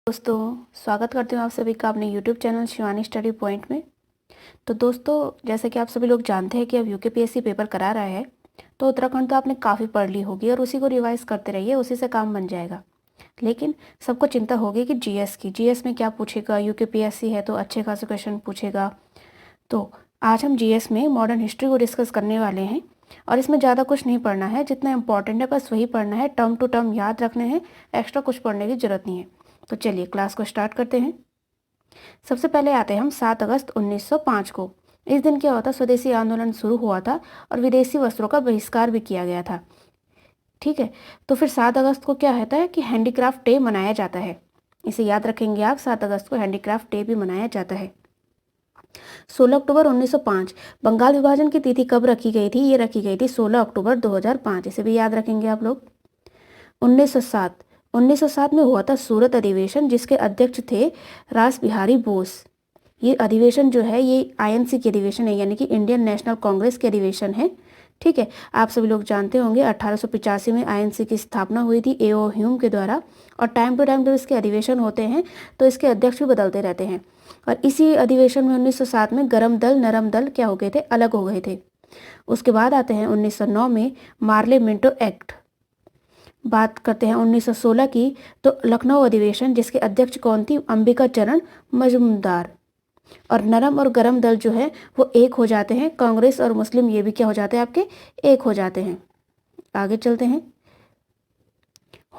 दोस्तों, स्वागत करती हूँ आप सभी का अपने YouTube channel Shivani study point में। तो दोस्तों, जैसे कि आप सभी लोग जानते हैं कि अब यूकेपीएससी पेपर करा रहा है, तो उत्तराखंड तो आपने काफ़ी पढ़ ली होगी और उसी को रिवाइज करते रहिए, उसी से काम बन जाएगा। लेकिन सबको चिंता होगी कि जीएस में क्या पूछेगा। यूकेपीएससी है तो अच्छे खासे क्वेश्चन पूछेगा। तो आज हम जीएस में मॉडर्न हिस्ट्री को डिस्कस करने वाले हैं और इसमें ज़्यादा कुछ नहीं पढ़ना है, जितना इंपॉर्टेंट है बस वही पढ़ना है, टर्म टू टर्म याद रखने हैं, एक्स्ट्रा कुछ पढ़ने की जरूरत नहीं है। तो चलिए क्लास को स्टार्ट करते हैं। सबसे पहले आते हैं हम 7 अगस्त 1905 को। इस दिन क्या हुआ था, स्वदेशी आंदोलन शुरू हुआ था और विदेशी वस्त्रों का बहिष्कार भी किया गया था। ठीक है, तो फिर 7 अगस्त को क्या होता है कि हैंडीक्राफ्ट डे मनाया जाता है। इसे याद रखेंगे आप, 7 अगस्त को हैंडीक्राफ्ट डे भी मनाया जाता है। 16 अक्टूबर 1905 बंगाल विभाजन की तिथि कब रखी गई थी? ये रखी गई थी 16 अक्टूबर 2005। इसे भी याद रखेंगे आप लोग। 1907 में हुआ था सूरत अधिवेशन, जिसके अध्यक्ष थे रास बिहारी बोस। ये अधिवेशन जो है ये आईएनसी के अधिवेशन है, यानी कि इंडियन नेशनल कांग्रेस के अधिवेशन है। ठीक है, आप सभी लोग जानते होंगे 1885 में आईएनसी की स्थापना हुई थी एओ ह्यूम के द्वारा। और टाइम टू टाइम जब इसके अधिवेशन होते हैं तो इसके अध्यक्ष भी बदलते रहते हैं। और इसी अधिवेशन में 1907 में गरम दल नरम दल क्या हो गए थे, अलग हो गए थे। उसके बाद आते हैं 1909 में मार्ले मिंटो एक्ट। बात करते हैं 1916 की, तो लखनऊ अधिवेशन, जिसके अध्यक्ष कौन थी? अंबिका चरण मजूमदार। और नरम और गरम दल जो है वो एक हो जाते हैं, कांग्रेस और मुस्लिम ये भी क्या हो जाते हैं आपके, एक हो जाते हैं। आगे चलते हैं।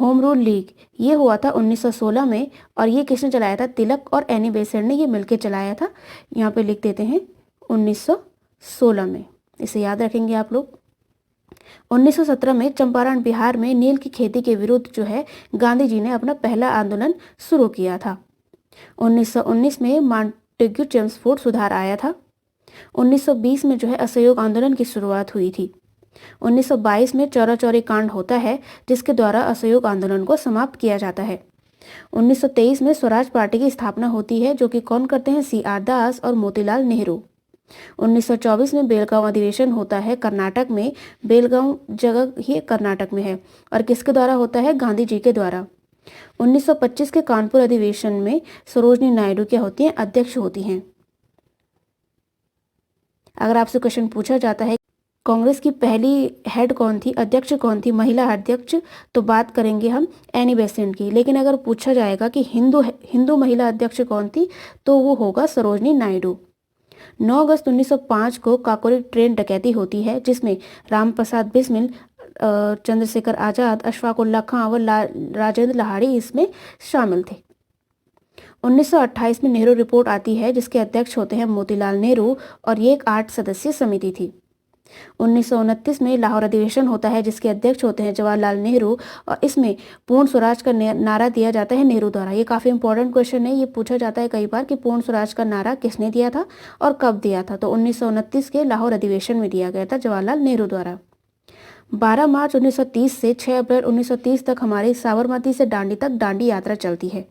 होम रूल लीग ये हुआ था 1916 में और ये किसने चलाया था? तिलक और एनी बेसेंट ने ये मिलकर चलाया था। यहाँ पे लिख देते हैं 1916 में, इसे याद रखेंगे आप लोग। 1917 में चंपारण बिहार में नील की खेती के विरुद्ध जो है गांधी जी ने अपना पहला आंदोलन शुरू किया था। 1919 में मॉन्टेग्यू चेम्सफोर्ड सुधार आया था। 1920 में जो है असहयोग आंदोलन की शुरुआत हुई थी। 1922 में चौरा चौरी कांड होता है, जिसके द्वारा असहयोग आंदोलन को समाप्त किया जाता है। 1923 में स्वराज पार्टी की स्थापना होती है, जो कि कौन करते हैं? CR दास और मोतीलाल नेहरू। 1924 में बेलगांव अधिवेशन होता है कर्नाटक में। बेलगांव जगह ही कर्नाटक में है और किसके द्वारा होता है? गांधी जी के द्वारा। 1925 के कानपुर अधिवेशन में सरोजनी नायडू क्या होती हैं? अध्यक्ष होती हैं। अगर आपसे क्वेश्चन पूछा जाता है कांग्रेस की पहली हेड कौन थी, अध्यक्ष कौन थी, महिला अध्यक्ष, तो बात करेंगे हम एनी बेसेंट की। लेकिन अगर पूछा जाएगा कि हिंदू महिला अध्यक्ष कौन थी, तो वो होगा सरोजनी नायडू। 9 अगस्त 1905 को काकोरी ट्रेन डकैती होती है, जिसमें रामप्रसाद बिस्मिल, चंद्रशेखर आजाद, अशफाक उल्लाह खां और राजेंद्र लाहिड़ी इसमें शामिल थे। 1928 में नेहरू रिपोर्ट आती है, जिसके अध्यक्ष होते हैं मोतीलाल नेहरू और ये एक 8 सदस्यीय समिति थी। 1929 में लाहौर अधिवेशन होता है, जिसके अध्यक्ष होते हैं जवाहरलाल नेहरू और इसमें पूर्ण स्वराज का नारा दिया जाता है नेहरू द्वारा। ये काफ़ी इंपॉर्टेंट क्वेश्चन है, ये पूछा जाता है कई बार कि पूर्ण स्वराज का नारा किसने दिया था और कब दिया था। तो 1929 के लाहौर अधिवेशन में दिया गया था जवाहरलाल नेहरू द्वारा। 12 मार्च 1930 से 6 अप्रैल 1930 तक हमारी साबरमती से दांडी तक दांडी यात्रा चलती है।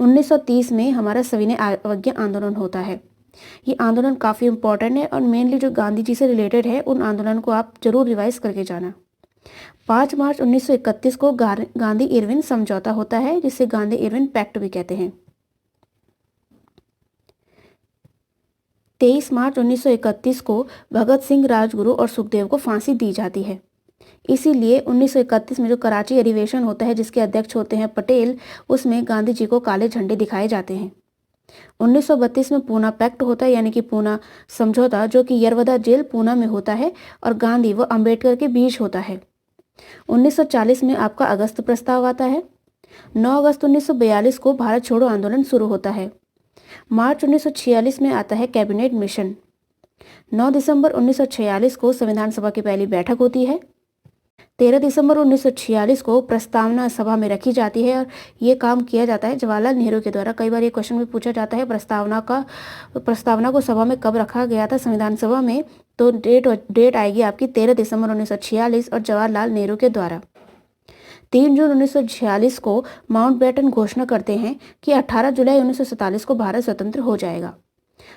1930 में हमारा सविनय अवज्ञा आंदोलन होता है। ये आंदोलन काफ़ी इंपॉर्टेंट है और मेनली जो गांधी जी से रिलेटेड है उन आंदोलन को आप जरूर रिवाइज करके जाना। 5 मार्च 1931 को गांधी इरविन समझौता होता है, जिसे गांधी इरविन पैक्ट भी कहते हैं। 23 मार्च 1931 को भगत सिंह, राजगुरु और सुखदेव को फांसी दी जाती है। इसीलिए 1931 में जो कराची अधिवेशन होता है, जिसके अध्यक्ष होते हैं पटेल, उसमें गांधी जी को काले झंडे दिखाए जाते हैं। 1932 में पूना पैक्ट होता है, यानी कि पूना समझौता, जो कि यरवदा जेल पूना में होता है और गांधी व अंबेडकर के बीच होता है। 1940 में आपका अगस्त प्रस्ताव आता है। 9 अगस्त 1942 को भारत छोड़ो आंदोलन शुरू होता है। मार्च 1946 में आता है कैबिनेट मिशन। 9 दिसंबर 1946 को संविधान सभा की पहली बैठक होती है। 13 दिसंबर 1946 को प्रस्तावना सभा में रखी जाती है और ये काम किया जाता है जवाहरलाल नेहरू के द्वारा। कई बार ये क्वेश्चन भी पूछा जाता है प्रस्तावना को सभा में कब रखा गया था संविधान सभा में, तो डेट आएगी आपकी 13 दिसंबर 1946 और जवाहरलाल नेहरू के द्वारा। 3 जून 1946 को माउंटबेटन घोषणा करते हैं कि 18 जुलाई 1947 को भारत स्वतंत्र हो जाएगा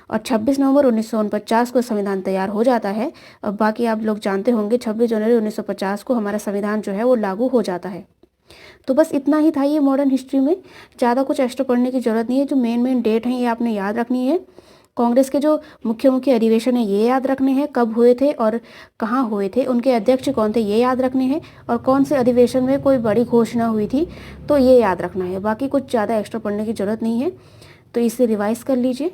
और 26 नवंबर 1949 को संविधान तैयार हो जाता है। और बाकी आप लोग जानते होंगे 26 जनवरी 1950 को हमारा संविधान जो है वो लागू हो जाता है। तो बस इतना ही था ये मॉडर्न हिस्ट्री में, ज़्यादा कुछ एक्स्ट्रा पढ़ने की ज़रूरत नहीं है। जो मेन डेट हैं ये आपने याद रखनी है। कांग्रेस के जो मुख्य मुख्य अधिवेशन है ये याद रखने हैं, कब हुए थे और कहाँ हुए थे, उनके अध्यक्ष कौन थे ये याद रखने हैं, और कौन से अधिवेशन में कोई बड़ी घोषणा हुई थी तो ये याद रखना है। बाकी कुछ ज़्यादा एक्स्ट्रा पढ़ने की ज़रूरत नहीं है, तो इसे रिवाइज कर लीजिए।